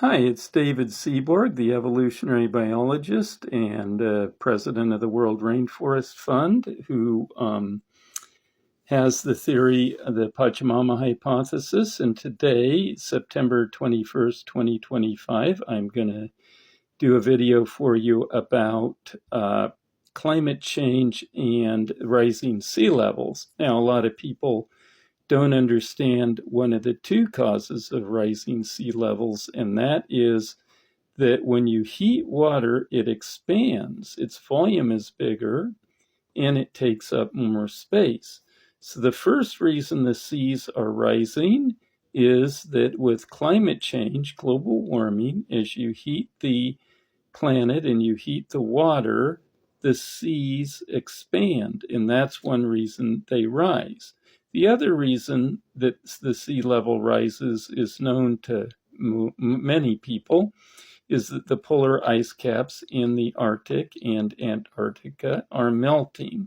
Hi, it's David Seaborg, the evolutionary biologist and president of the World Rainforest Fund, who has the theory of the Pachamama Hypothesis. And today, September 21st, 2025, I'm going to do a video for you about climate change and rising sea levels. Now, a lot of people don't understand one of the two causes of rising sea levels, and that is that when you heat water, it expands, its volume is bigger, and it takes up more space. So the first reason the seas are rising is that with climate change, global warming, as you heat the planet and you heat the water, the seas expand, and that's one reason they rise. The other reason that the sea level rises is known to many people, is that the polar ice caps in the Arctic and Antarctica are melting.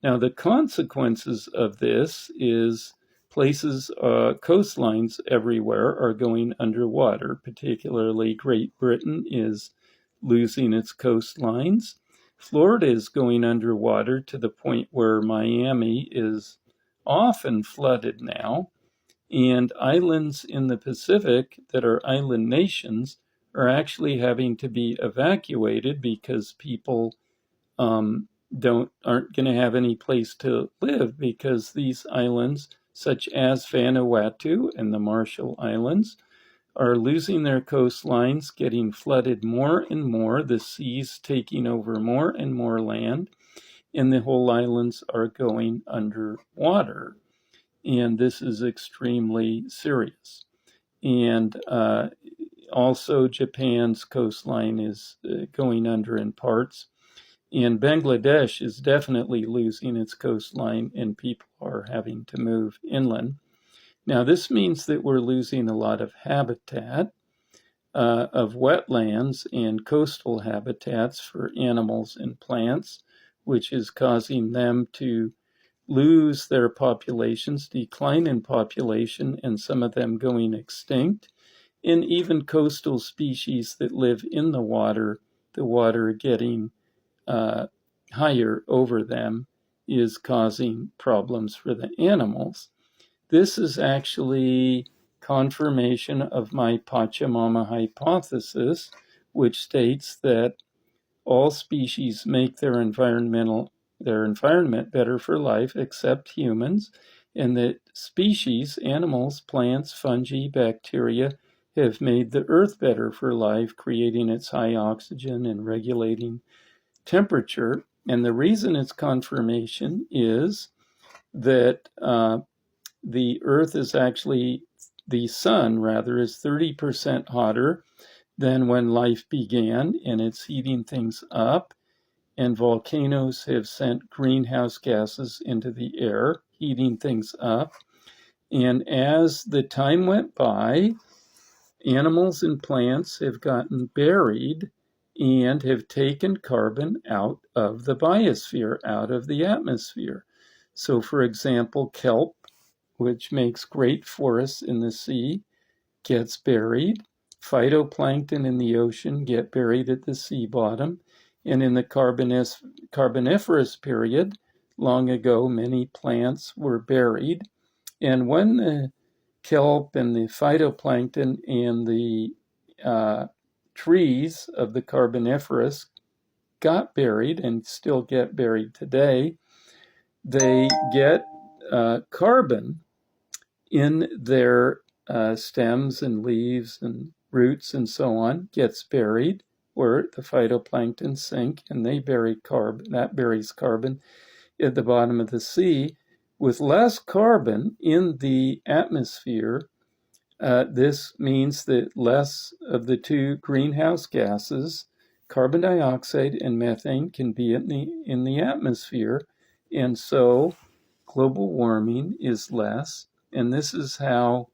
Now, the consequences of this is places, coastlines everywhere are going underwater, particularly Great Britain is losing its coastlines. Florida is going underwater to the point where Miami is often flooded now, and islands in the Pacific that are island nations are actually having to be evacuated because people aren't going to have any place to live, because these islands, such as Vanuatu and the Marshall Islands, are losing their coastlines, getting flooded more and more, the seas taking over more and more land, and the whole islands are going underwater. And this is extremely serious. And also, Japan's coastline is going under in parts. And Bangladesh is definitely losing its coastline, and people are having to move inland. Now, this means that we're losing a lot of habitat, of wetlands and coastal habitats for animals and plants, which is causing them to lose their populations, decline in population, and some of them going extinct. And even coastal species that live in the water getting higher over them is causing problems for the animals. This is actually confirmation of my Pachamama hypothesis, which states that all species make their environment better for life except humans, and that species, animals, plants, fungi, bacteria, have made the earth better for life, creating its high oxygen and regulating temperature. And the reason it's confirmation is that the earth is actually, the sun rather, is 30% hotter than when life began, and it's heating things up. And volcanoes have sent greenhouse gases into the air, heating things up. And as the time went by, animals and plants have gotten buried and have taken carbon out of the biosphere, out of the atmosphere. So, for example, kelp, which makes great forests in the sea, gets buried. Phytoplankton in the ocean get buried at the sea bottom. And in the Carboniferous period, long ago, many plants were buried. And when the kelp and the phytoplankton and the trees of the Carboniferous got buried and still get buried today, they get carbon in their stems and leaves and roots and so on, gets buried where the phytoplankton sink, and they bury carbon. That buries carbon at the bottom of the sea. With less carbon in the atmosphere, this means that less of the two greenhouse gases, carbon dioxide and methane, can be in the atmosphere. And so global warming is less. And this is how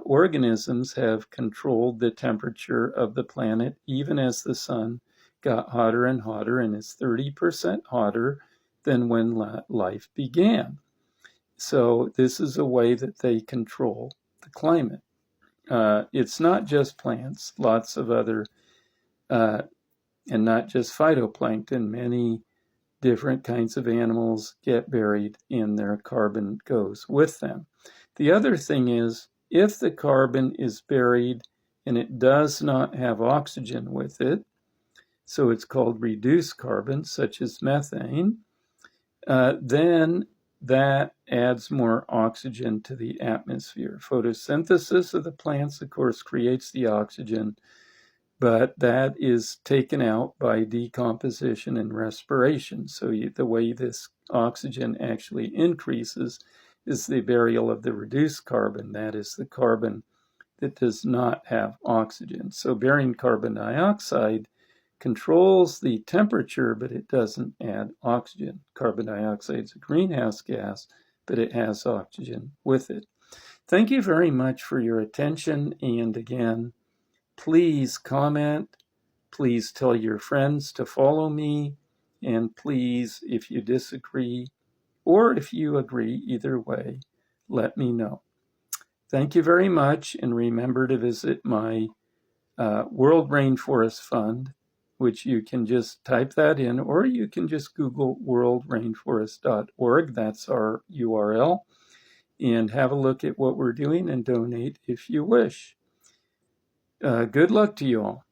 organisms have controlled the temperature of the planet, even as the sun got hotter and hotter, and is 30% hotter than when life began. So this is a way that they control the climate. it's not just plants, lots of other, and not just phytoplankton, many different kinds of animals get buried and their carbon goes with them. The other thing is, if the carbon is buried and it does not have oxygen with it, so it's called reduced carbon, such as methane, then that adds more oxygen to the atmosphere. Photosynthesis of the plants, of course, creates the oxygen, but that is taken out by decomposition and respiration. So the way this oxygen actually increases is the burial of the reduced carbon, that is the carbon that does not have oxygen. So burying carbon dioxide controls the temperature, but it doesn't add oxygen. Carbon dioxide is a greenhouse gas, but it has oxygen with it. Thank you very much for your attention, and again, please comment, please tell your friends to follow me, and please, if you disagree or if you agree, either way, let me know. Thank you very much, and remember to visit my World Rainforest Fund, which you can just type that in, or you can just Google worldrainforest.org. That's our URL. And have a look at what we're doing and donate if you wish. Good luck to you all.